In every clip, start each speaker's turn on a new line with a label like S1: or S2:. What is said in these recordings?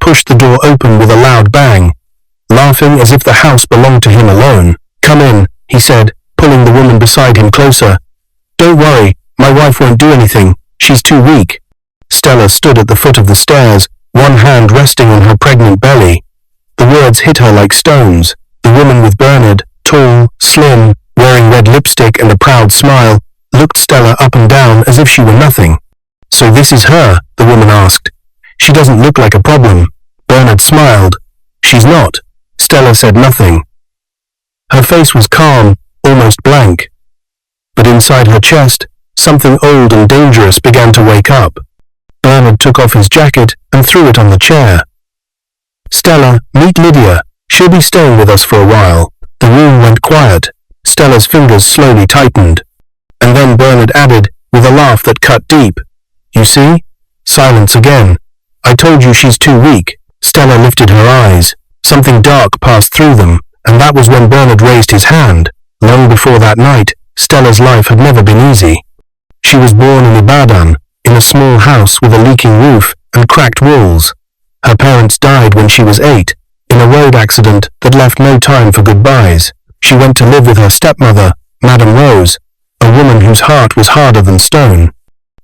S1: pushed the door open with a loud bang, laughing as if the house belonged to him alone. "Come in," he said, pulling the woman beside him closer. "Don't worry, my wife won't do anything. She's too weak." Stella stood at the foot of the stairs, one hand resting on her pregnant belly. The words hit her like stones. The woman with Bernard, tall, slim, wearing red lipstick and a proud smile, looked Stella up and down as if she were nothing. "So this is her?" the woman asked. "She doesn't look like a problem." Bernard smiled. "She's not." Stella said nothing. Her face was calm, almost blank. But inside her chest, something old and dangerous began to wake up. Bernard took off his jacket and threw it on the chair. "Stella, meet Lydia. She'll be staying with us for a while." The room went quiet. Stella's fingers slowly tightened. And then Bernard added, with a laugh that cut deep, "You see?" Silence again. "I told you she's too weak." Stella lifted her eyes. Something dark passed through them, and that was when Bernard raised his hand. Long before that night, Stella's life had never been easy. She was born in Ibadan, in a small house with a leaking roof and cracked walls. Her parents died when she was 8, in a road accident that left no time for goodbyes. She went to live with her stepmother, Madame Rose, a woman whose heart was harder than stone.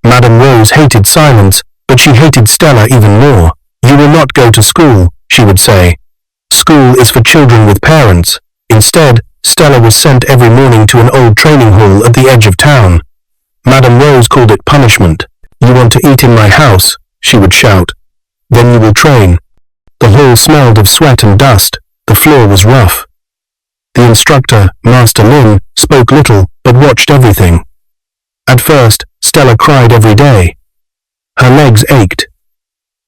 S1: Madame Rose hated silence, but she hated Stella even more. "You will not go to school," she would say. "School is for children with parents." Instead, Stella was sent every morning to an old training hall at the edge of town. Madame Rose called it punishment. "You want to eat in my house," she would shout. "Then you will train." The hall smelled of sweat and dust. The floor was rough. The instructor, Master Lin, spoke little but watched everything. At first, Stella cried every day. Her legs ached.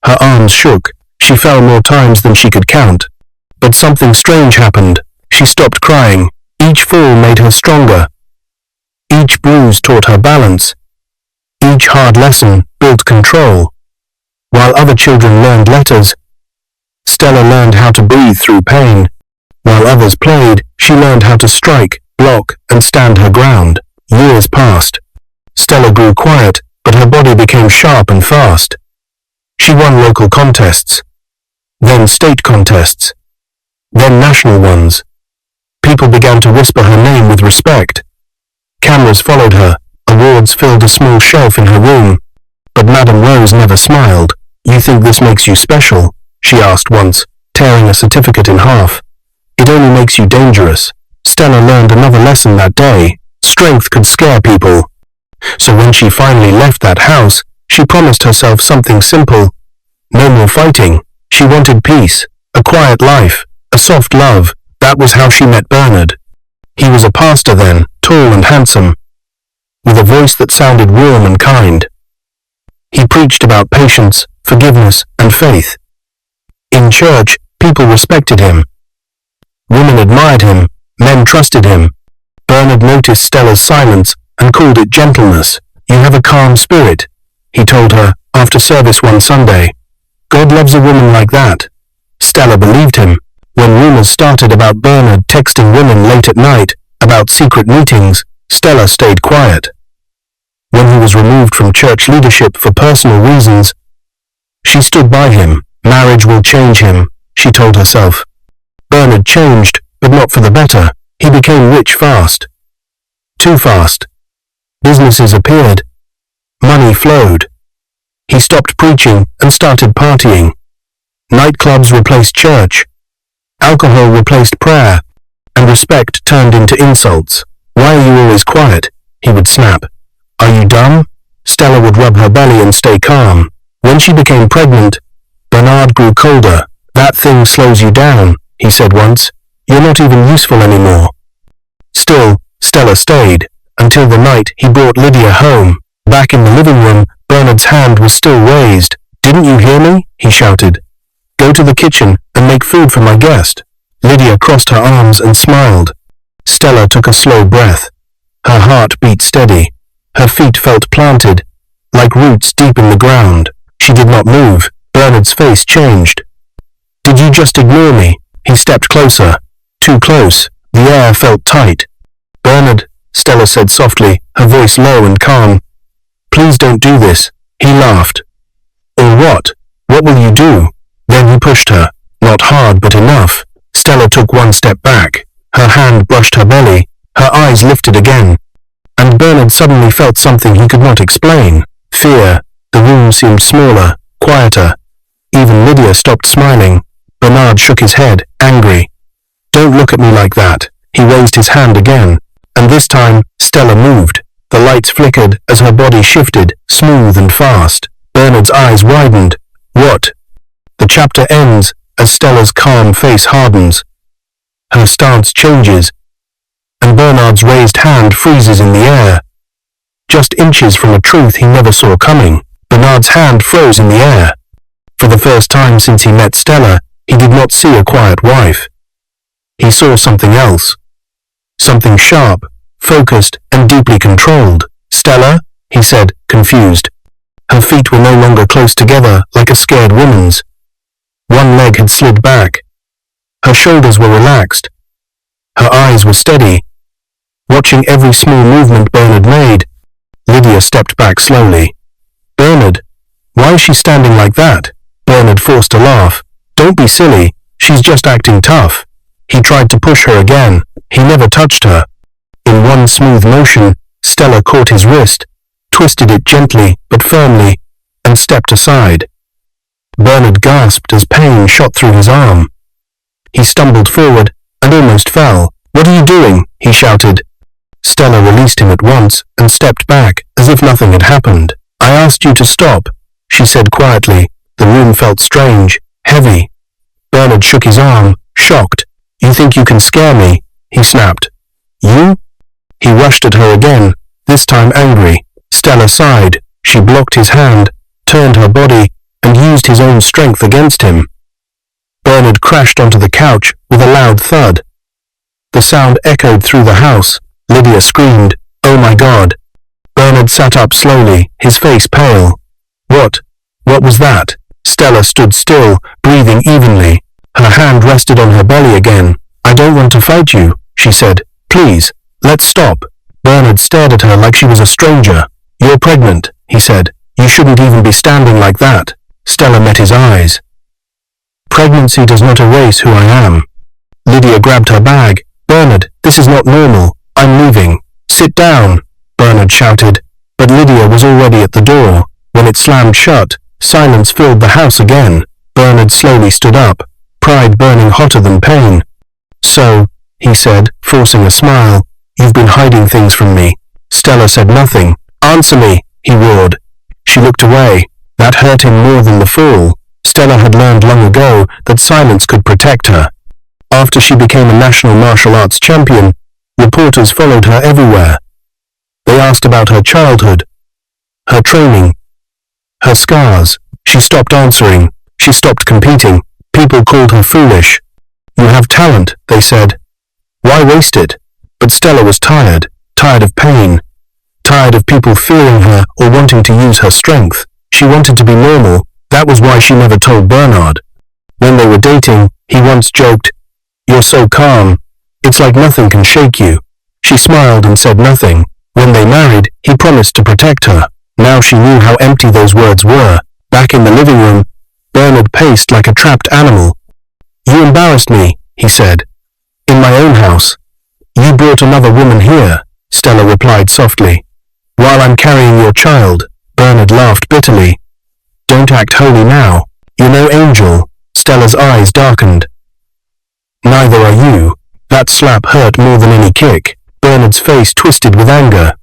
S1: Her arms shook. She fell more times than she could count. But something strange happened. She stopped crying. Each fall made her stronger. Each bruise taught her balance. Each hard lesson built control. While other children learned letters, Stella learned how to breathe through pain. While others played, she learned how to strike, block, and stand her ground. Years passed. Stella grew quiet, but her body became sharp and fast. She won local contests, then state contests, then national ones. People began to whisper her name with respect. Cameras followed her. Awards filled a small shelf in her room. But Madame Rose never smiled. "You think this makes you special?" she asked once, tearing a certificate in half. "It only makes you dangerous." Stella learned another lesson that day. Strength could scare people. So when she finally left that house, she promised herself something simple. No more fighting. She wanted peace, a quiet life, a soft love. That was how she met Bernard. He was a pastor then, tall and handsome, with a voice that sounded warm and kind. He preached about patience, forgiveness, and faith. In church, people respected him. Women admired him, men trusted him. Bernard noticed Stella's silence and called it gentleness. "You have a calm spirit," he told her after service one Sunday. "God loves a woman like that." Stella believed him. When rumors started about Bernard texting women late at night, about secret meetings, Stella stayed quiet. When he was removed from church leadership for personal reasons, she stood by him. Marriage will change him, she told herself. Bernard changed, but not for the better. He became rich fast. Too fast. Businesses appeared. Money flowed. He stopped preaching and started partying. Nightclubs replaced church. Alcohol replaced prayer, and respect turned into insults. "Why are you always quiet?" he would snap. "Are you dumb?" Stella would rub her belly and stay calm. When she became pregnant, Bernard grew colder. "That thing slows you down," he said once. "You're not even useful anymore." Still, Stella stayed, until the night he brought Lydia home. Back in the living room, Bernard's hand was still raised. "Didn't you hear me?" he shouted. "Go to the kitchen and make food for my guest." Lydia crossed her arms and smiled. Stella took a slow breath. Her heart beat steady. Her feet felt planted, like roots deep in the ground. She did not move. Bernard's face changed. "Did you just ignore me?" He stepped closer. Too close. The air felt tight. "Bernard," Stella said softly, her voice low and calm. "Please don't do this." He laughed. "Or what? What will you do?" Then he pushed her. Not hard, but enough. Stella took one step back. Her hand brushed her belly. Her eyes lifted again. And Bernard suddenly felt something he could not explain. Fear. The room seemed smaller, quieter. Even Lydia stopped smiling. Bernard shook his head, angry. Don't look at me like that. He raised his hand again. And this time, Stella moved. The lights flickered as her body shifted, smooth and fast. Bernard's eyes widened. What? The chapter ends as Stella's calm face hardens. Her stance changes, and Bernard's raised hand freezes in the air. Just inches from a truth he never saw coming, Bernard's hand froze in the air. For the first time since he met Stella, he did not see a quiet wife. He saw something else. Something sharp, focused, and deeply controlled. Stella? He said, confused. Her feet were no longer close together like a scared woman's. One leg had slid back. Her shoulders were relaxed. Her eyes were steady, watching every small movement Bernard made. Lydia stepped back slowly. Bernard, why is she standing like that? Bernard forced a laugh. Don't be silly, she's just acting tough. He tried to push her again. He never touched her. In one smooth motion, Stella caught his wrist, twisted it gently but firmly, and stepped aside. Bernard gasped as pain shot through his arm. He stumbled forward and almost fell. What are you doing? He shouted. Stella released him at once and stepped back as if nothing had happened. I asked you to stop, she said quietly. The room felt strange, heavy. Bernard shook his arm, shocked. You think you can scare me? He snapped. You? He rushed at her again, this time angry. Stella sighed. She blocked his hand, turned her body, and used his own strength against him. Bernard crashed onto the couch with a loud thud. The sound echoed through the house. Lydia screamed, "Oh my God!" Bernard sat up slowly, his face pale. What was that? Stella stood still, breathing evenly. Her hand rested on her belly again. I don't want to fight you, she said. Please, let's stop. Bernard stared at her like she was a stranger. You're pregnant, he said. You shouldn't even be standing like that. Stella met his eyes. Pregnancy does not erase who I am. Lydia grabbed her bag. Bernard, this is not normal. I'm leaving. Sit down, Bernard shouted. But Lydia was already at the door. When it slammed shut, silence filled the house again. Bernard slowly stood up, pride burning hotter than pain. So, he said, forcing a smile, you've been hiding things from me. Stella said nothing. Answer me, he roared. She looked away. That hurt him more than the fall. Stella had learned long ago that silence could protect her. After she became a national martial arts champion, reporters followed her everywhere. They asked about her childhood, her training, her scars. She stopped answering. She stopped competing. People called her foolish. You have talent, they said. Why waste it? But Stella was tired of pain, tired of people fearing her or wanting to use her strength. She wanted to be normal. That was why she never told Bernard. When they were dating, he once joked, "You're so calm. It's like nothing can shake you." She smiled and said nothing. When they married, he promised to protect her. Now she knew how empty those words were. Back in the living room, Bernard paced like a trapped animal. You embarrassed me, he said. In my own house. You brought another woman here, Stella replied softly. While I'm carrying your child, Bernard laughed bitterly. Don't act holy now. You're no angel. Stella's eyes darkened. Neither are you. That slap hurt more than any kick. Bernard's face twisted with anger.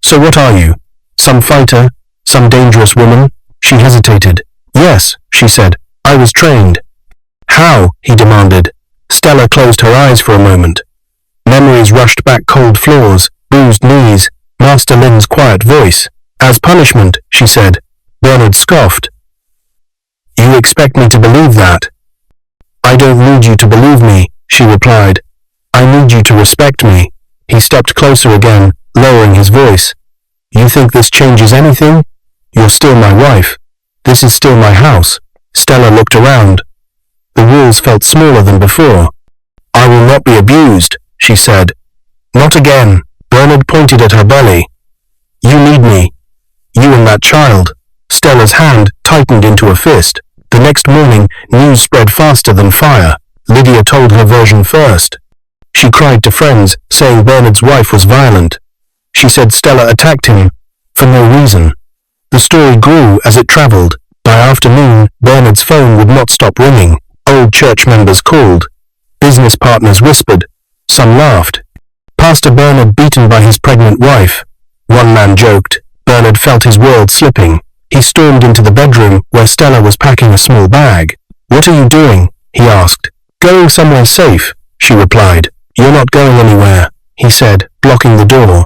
S1: So what are you? Some fighter? Some dangerous woman? She hesitated. Yes, she said. I was trained. How? He demanded. Stella closed her eyes for a moment. Memories rushed back cold floors, bruised knees, Master Lin's quiet voice. As punishment, she said. Bernard scoffed. You expect me to believe that? I don't need you to believe me, she replied. I need you to respect me. He stepped closer again, lowering his voice. You think this changes anything? You're still my wife. This is still my house. Stella looked around. The walls felt smaller than before. I will not be abused, she said. Not again. Bernard pointed at her belly. You need me. You and that child. Stella's hand tightened into a fist. The next morning, news spread faster than fire. Lydia told her version first. She cried to friends, saying Bernard's wife was violent. She said Stella attacked him for no reason. The story grew as it traveled. By afternoon, Bernard's phone would not stop ringing. Old church members called. Business partners whispered. Some laughed. Pastor Bernard beaten by his pregnant wife. One man joked. Bernard felt his world slipping. He stormed into the bedroom where Stella was packing a small bag. "What are you doing?" he asked. "Going somewhere safe," she replied. "You're not going anywhere," he said, blocking the door.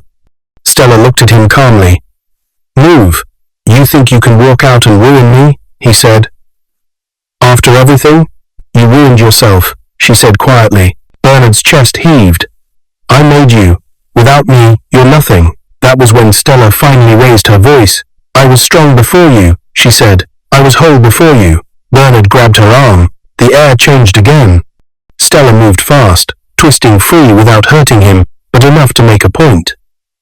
S1: Stella looked at him calmly. "Move. You think you can walk out and ruin me?" he said. "After everything? You ruined yourself," she said quietly. Bernard's chest heaved. "I made you. Without me, you're nothing." That was when Stella finally raised her voice. "I was strong before you," she said. "I was whole before you." Bernard grabbed her arm. The air changed again. Stella moved fast, twisting free without hurting him, but enough to make a point.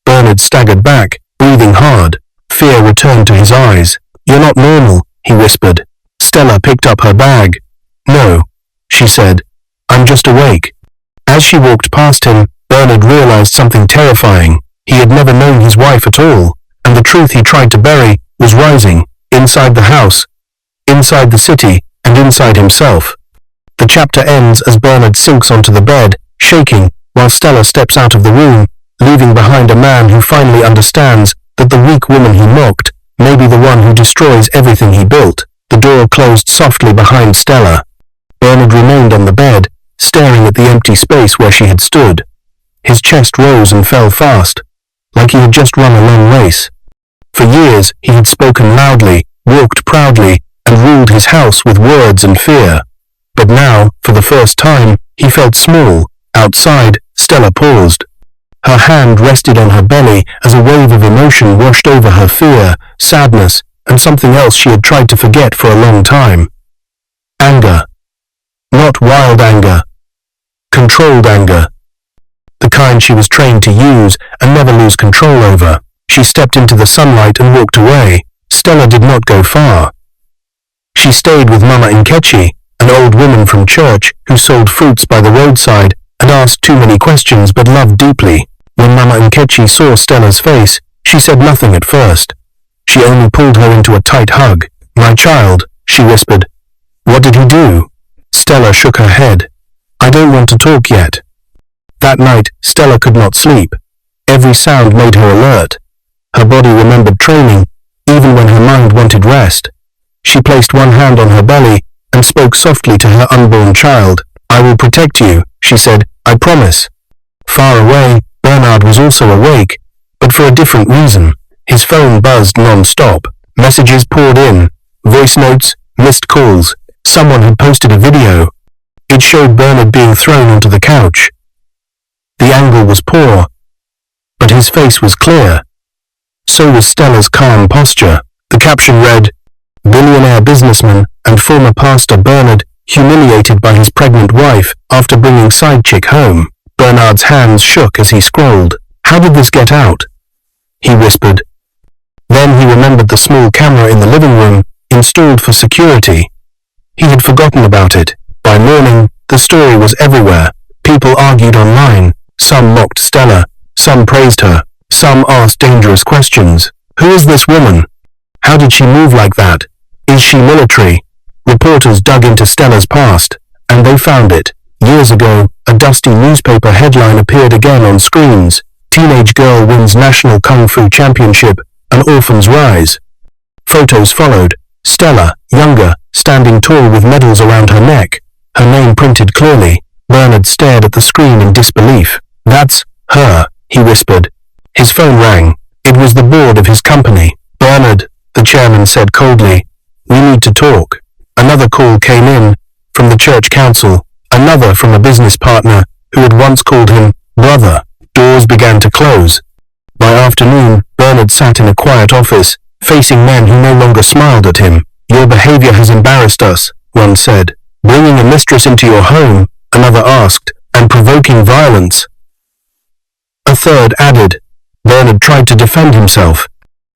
S1: Bernard staggered back, breathing hard. Fear returned to his eyes. "You're not normal," he whispered. Stella picked up her bag. "No," she said. "I'm just awake." As she walked past him, Bernard realized something terrifying. He had never known his wife at all, and the truth he tried to bury was rising, inside the house, inside the city, and inside himself. The chapter ends as Bernard sinks onto the bed, shaking, while Stella steps out of the room, leaving behind a man who finally understands that the weak woman he mocked may be the one who destroys everything he built. The door closed softly behind Stella. Bernard remained on the bed, staring at the empty space where she had stood. His chest rose and fell fast, like he had just run a long race. For years he had spoken loudly, walked proudly, and ruled his house with words and fear. But now, for the first time, he felt small. Outside, Stella paused. Her hand rested on her belly as a wave of emotion washed over her fear, sadness, and something else she had tried to forget for a long time. Anger. Not wild anger. Controlled anger. The kind she was trained to use and never lose control over. She stepped into the sunlight and walked away. Stella did not go far. She stayed with Mama Nkechi, an old woman from church who sold fruits by the roadside and asked too many questions but loved deeply. When Mama Nkechi saw Stella's face, she said nothing at first. She only pulled her into a tight hug. "My child," she whispered. "What did he do?" Stella shook her head. "I don't want to talk yet." That night, Stella could not sleep. Every sound made her alert. Her body remembered training, even when her mind wanted rest. She placed one hand on her belly and spoke softly to her unborn child. "I will protect you," she said. "I promise." Far away, Bernard was also awake, but for a different reason. His phone buzzed non-stop. Messages poured in. Voice notes, missed calls. Someone had posted a video. It showed Bernard being thrown onto the couch. The angle was poor, but his face was clear. So was Stella's calm posture. The caption read, "Billionaire businessman and former pastor Bernard humiliated by his pregnant wife after bringing side chick home." Bernard's hands shook as he scrolled. "How did this get out?" he whispered. Then he remembered the small camera in the living room, installed for security. He had forgotten about it. By morning, the story was everywhere. People argued online. Some mocked Stella. Some praised her. Some asked dangerous questions. Who is this woman? How did she move like that? Is she military? Reporters dug into Stella's past, and they found it. Years ago, a dusty newspaper headline appeared again on screens. "Teenage girl wins national kung fu championship, an orphan's rise." Photos followed. Stella, younger, standing tall with medals around her neck, her name printed clearly. Bernard stared at the screen in disbelief. "That's her," he whispered. His phone rang. It was the board of his company. "Bernard," the chairman said coldly, "we need to talk." Another call came in, from the church council, another from a business partner who had once called him brother. Doors began to close. By afternoon, Bernard sat in a quiet office, facing men who no longer smiled at him. "Your behavior has embarrassed us," one said. "Bringing a mistress into your home," another asked, "and provoking violence." A third added. Bernard tried to defend himself.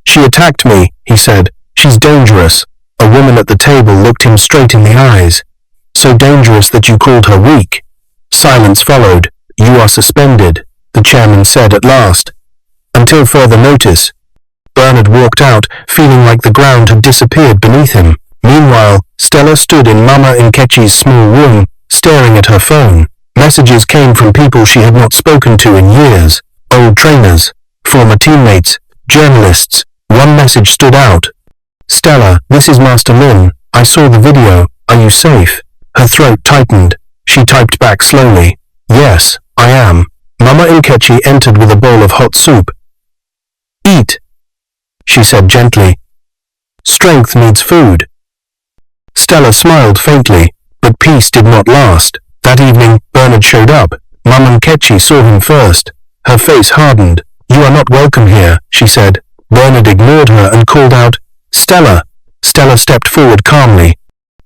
S1: "She attacked me," he said. "She's dangerous." A woman at the table looked him straight in the eyes. So dangerous that you called her weak. Silence followed. You are suspended, the chairman said at last. Until further notice. Bernard walked out, feeling like the ground had disappeared beneath him. Meanwhile, Stella stood in Mama Nkechi's small room, staring at her phone. Messages came from people she had not spoken to in years. Old trainers, former teammates, journalists. One message stood out. Stella, this is Master Lin. I saw the video. Are you safe? Her throat tightened. She typed back slowly. Yes, I am. Mama Nkechi entered with a bowl of hot soup. Eat, she said gently. Strength needs food. Stella smiled faintly, but peace did not last. That evening, Bernard showed up. Mama Nkechi saw him first. Her face hardened. You are not welcome here, she said. Bernard ignored her and called out, Stella. Stella stepped forward calmly.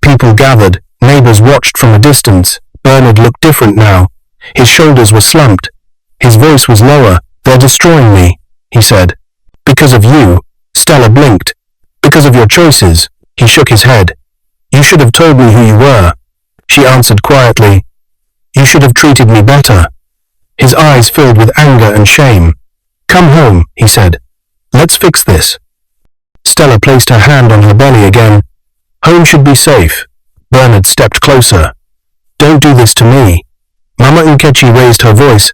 S1: People gathered. Neighbors watched from a distance. Bernard looked different now. His shoulders were slumped. His voice was lower. They're destroying me, he said. Because of you. Stella blinked. Because of your choices. He shook his head. You should have told me who you were. She answered quietly. You should have treated me better. His eyes filled with anger and shame. Come home, he said. Let's fix this. Stella placed her hand on her belly again. Home should be safe. Bernard stepped closer. Don't do this to me. Mama Nkechi raised her voice.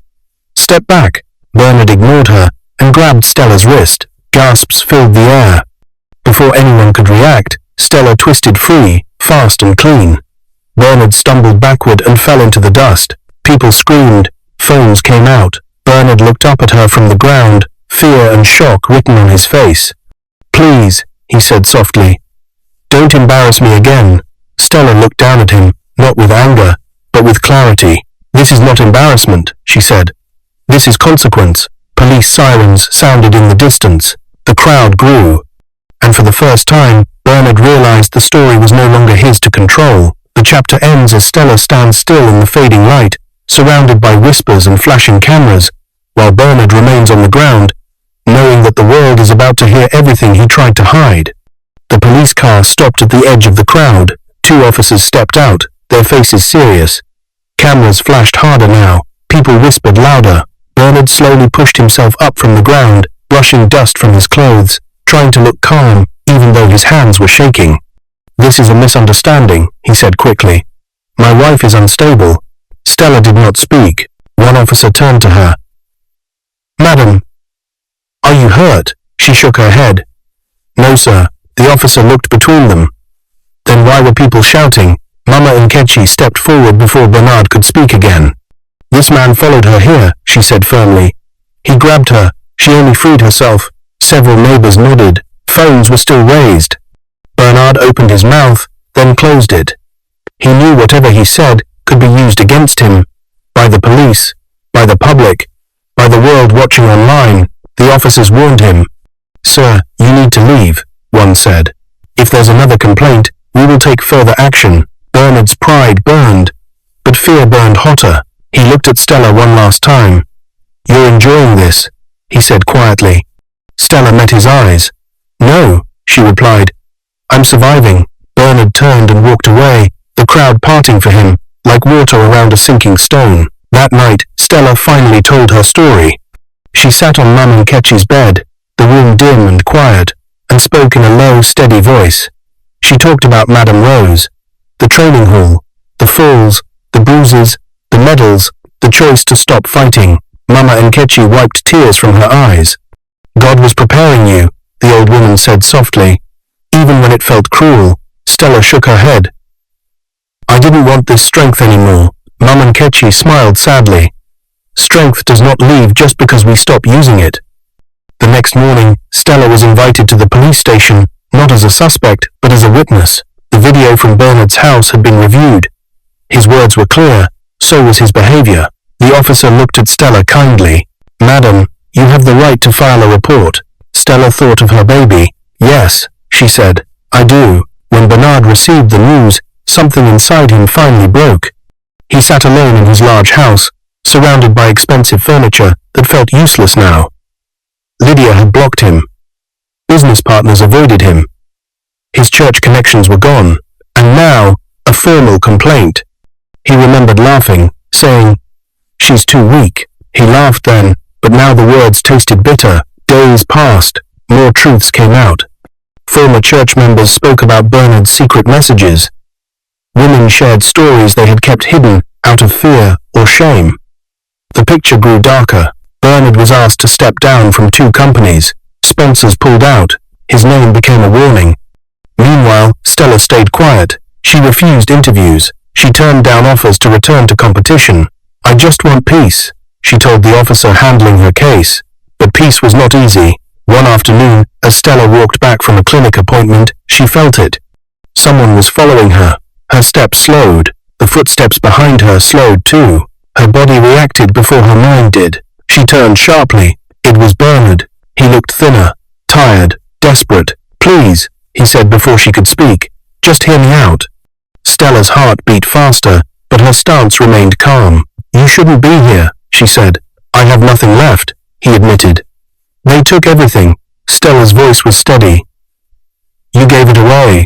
S1: Step back. Bernard ignored her and grabbed Stella's wrist. Gasps filled the air. Before anyone could react, Stella twisted free, fast and clean. Bernard stumbled backward and fell into the dust. People screamed. Phones came out. Bernard looked up at her from the ground, fear and shock written on his face. Please, he said softly. Don't embarrass me again. Stella looked down at him, not with anger, but with clarity. This is not embarrassment, she said. This is consequence. Police sirens sounded in the distance. The crowd grew. And for the first time, Bernard realized the story was no longer his to control. The chapter ends as Stella stands still in the fading light, surrounded by whispers and flashing cameras, while Bernard remains on the ground, knowing that the world is about to hear everything he tried to hide. The police car stopped at the edge of the crowd. 2 officers stepped out, their faces serious. Cameras flashed harder now. People whispered louder. Bernard slowly pushed himself up from the ground, brushing dust from his clothes, trying to look calm, even though his hands were shaking. This is a misunderstanding, he said quickly. My wife is unstable. Stella did not speak. One officer turned to her. Madam, are you hurt? She shook her head. No, sir. The officer looked between them. Then why were people shouting? Mama Nkechi stepped forward before Bernard could speak again. This man followed her here, she said firmly. He grabbed her. She only freed herself. Several neighbors nodded. Phones were still raised. Bernard opened his mouth, then closed it. He knew whatever he said could be used against him. By the police, by the public, by the world watching online. The officers warned him. Sir, you need to leave, one said. If there's another complaint, we will take further action. Bernard's pride burned, but fear burned hotter. He looked at Stella one last time. You're enjoying this, he said quietly. Stella met his eyes. No, she replied. I'm surviving. Bernard turned and walked away, the crowd parting for him, like water around a sinking stone. That night, Stella finally told her story. She sat on Mama Nkechi's bed, the room dim and quiet, and spoke in a low, steady voice. She talked about Madame Rose, the training hall, the falls, the bruises, the medals, the choice to stop fighting. Mama Nkechi wiped tears from her eyes. God was preparing you, the old woman said softly. Even when it felt cruel, Stella shook her head. I didn't want this strength anymore. Mama Nkechi smiled sadly. Strength does not leave just because we stop using it. The next morning, Stella was invited to the police station, not as a suspect, but as a witness. The video from Bernard's house had been reviewed. His words were clear, so was his behavior. The officer looked at Stella kindly. Madam, you have the right to file a report. Stella thought of her baby. Yes, she said, I do. When Bernard received the news, something inside him finally broke. He sat alone in his large house, surrounded by expensive furniture that felt useless now. Lydia had blocked him. Business partners avoided him. His church connections were gone, and now, a formal complaint. He remembered laughing, saying, "She's too weak." He laughed then, but now the words tasted bitter. Days passed, more truths came out. Former church members spoke about Bernard's secret messages. Women shared stories they had kept hidden out of fear or shame. The picture grew darker. Bernard was asked to step down from 2 companies. Sponsors pulled out. His name became a warning. Meanwhile, Stella stayed quiet. She refused interviews. She turned down offers to return to competition. "I just want peace," she told the officer handling her case. But peace was not easy. One afternoon, as Stella walked back from a clinic appointment, she felt it. Someone was following her. Her steps slowed. The footsteps behind her slowed too. Her body reacted before her mind did. She turned sharply. It was Bernard. He looked thinner, tired, desperate. "Please," he said before she could speak. "Just hear me out." Stella's heart beat faster, but her stance remained calm. "You shouldn't be here," she said. "I have nothing left," he admitted. "They took everything." Stella's voice was steady. "You gave it away."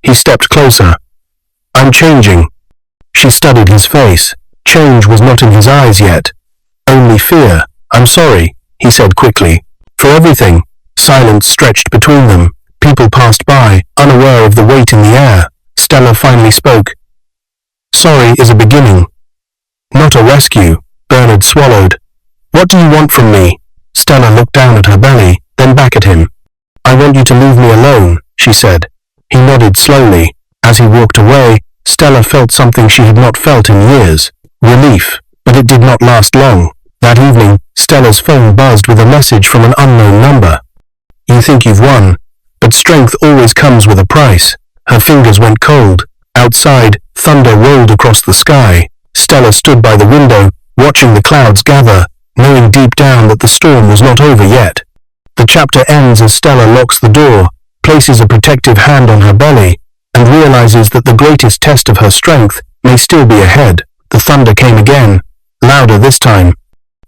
S1: He stepped closer. "I'm changing." She studied his face. Change was not in his eyes yet. Only fear. "I'm sorry," he said quickly. "For everything." Silence stretched between them. People passed by, unaware of the weight in the air. Stella finally spoke. "Sorry is a beginning, not a rescue." Bernard swallowed. "What do you want from me?" Stella looked down at her belly, then back at him. "I want you to leave me alone," she said. He nodded slowly. As he walked away, Stella felt something she had not felt in years. Relief. But it did not last long. That evening, Stella's phone buzzed with a message from an unknown number. "You think you've won, but strength always comes with a price." Her fingers went cold. Outside, thunder rolled across the sky. Stella stood by the window, watching the clouds gather, knowing deep down that the storm was not over yet. The chapter ends as Stella locks the door, places a protective hand on her belly, and realizes that the greatest test of her strength may still be ahead. The thunder came again, louder this time.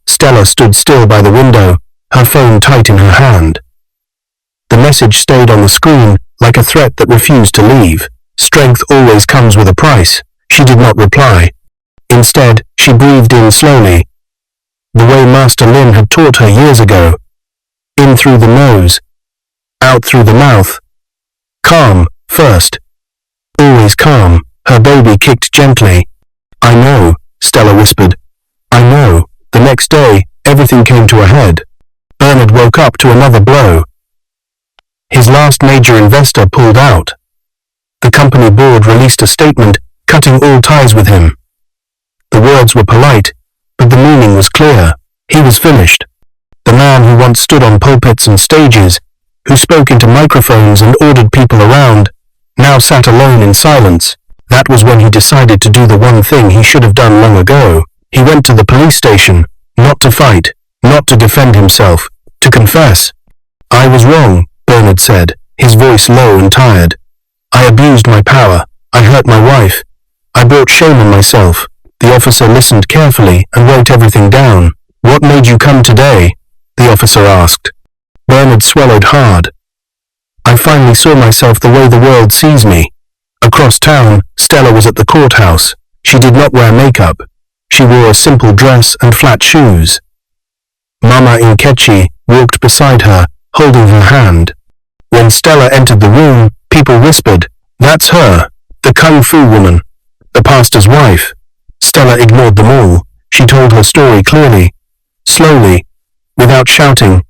S1: Stella stood still by the window, her phone tight in her hand. The message stayed on the screen like a threat that refused to leave. Strength always comes with a price. She did not reply. Instead, she breathed in slowly, the way Master Lin had taught her years ago. In through the nose, out through the mouth. Calm, first. Always calm. Her baby kicked gently. "I know," Stella whispered. "I know." The next day, everything came to a head. Bernard woke up to another blow. His last major investor pulled out. The company board released a statement cutting all ties with him. The words were polite, but the meaning was clear. He was finished. The man who once stood on pulpits and stages, who spoke into microphones and ordered people around, now sat alone in silence. That was when he decided to do the one thing he should have done long ago. He went to the police station, not to fight, not to defend himself, to confess. "I was wrong," Bernard said, his voice low and tired. "I abused my power. I hurt my wife. I brought shame on myself." The officer listened carefully and wrote everything down. "What made you come today?" the officer asked. Bernard swallowed hard. "I finally saw myself the way the world sees me." Across town, Stella was at the courthouse. She did not wear makeup. She wore a simple dress and flat shoes. Mama Nkechi walked beside her, holding her hand. When Stella entered the room, people whispered, "That's her, the Kung Fu woman, the pastor's wife." Stella ignored them all. She told her story clearly, slowly, without shouting,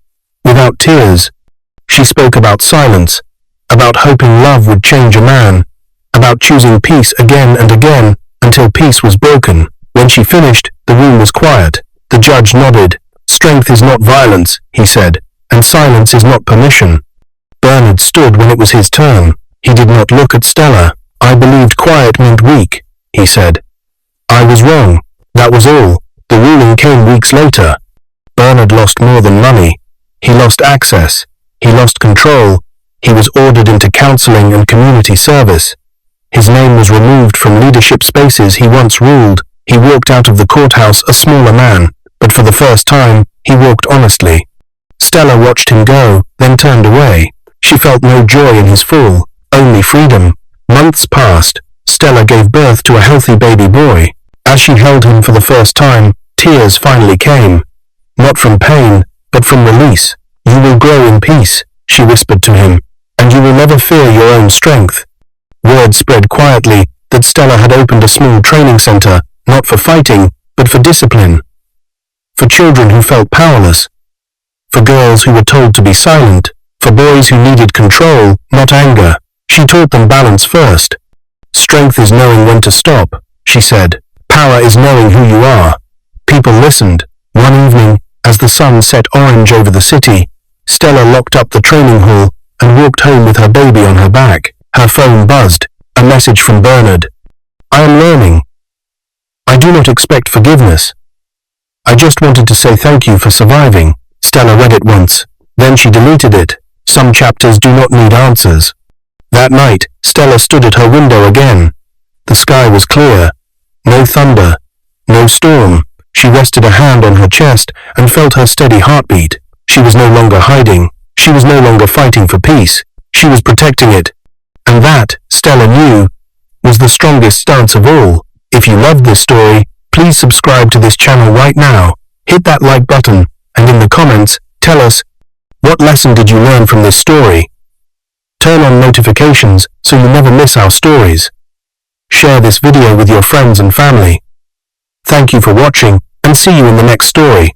S1: without tears. She spoke about silence, about hoping love would change a man, about choosing peace again and again until peace was broken. When she finished, the room was quiet. The judge nodded. "Strength is not violence," he said, "and silence is not permission." Bernard stood when it was his turn. He did not look at Stella. "I believed quiet meant weak," he said. "I was wrong. That was all." The ruling came weeks later. Bernard lost more than money. He lost access. He lost control. He was ordered into counseling and community service. His name was removed from leadership spaces he once ruled. He walked out of the courthouse a smaller man, but for the first time, he walked honestly. Stella watched him go, then turned away. She felt no joy in his fall. only freedom. Months passed. Stella gave birth to a healthy baby boy. As she held him for the first time, tears finally came. Not from pain, but from release. You will grow in peace, she whispered to him, and you will never fear your own strength. Word spread quietly that Stella had opened a small training center, not for fighting, but for discipline. For children who felt powerless. For girls who were told to be silent. For boys who needed control, not anger. She taught them balance first. Strength is knowing when to stop, she said. Power is knowing who you are. People listened. One evening, as the sun set orange over the city, Stella locked up the training hall and walked home with her baby on her back. Her phone buzzed. A message from Bernard. I am learning. I do not expect forgiveness. I just wanted to say thank you for surviving. Stella read it once. Then she deleted it. Some chapters do not need answers. That night, Stella stood at her window again. The sky was clear. No thunder. No storm. She rested a hand on her chest and felt her steady heartbeat. She was no longer hiding. She was no longer fighting for peace. She was protecting it. And that, Stella knew, was the strongest stance of all. If you loved this story, please subscribe to this channel right now. Hit that like button, and in the comments, tell us, what lesson did you learn from this story? Turn on notifications so you never miss our stories. Share this video with your friends and family. Thank you for watching, and see you in the next story.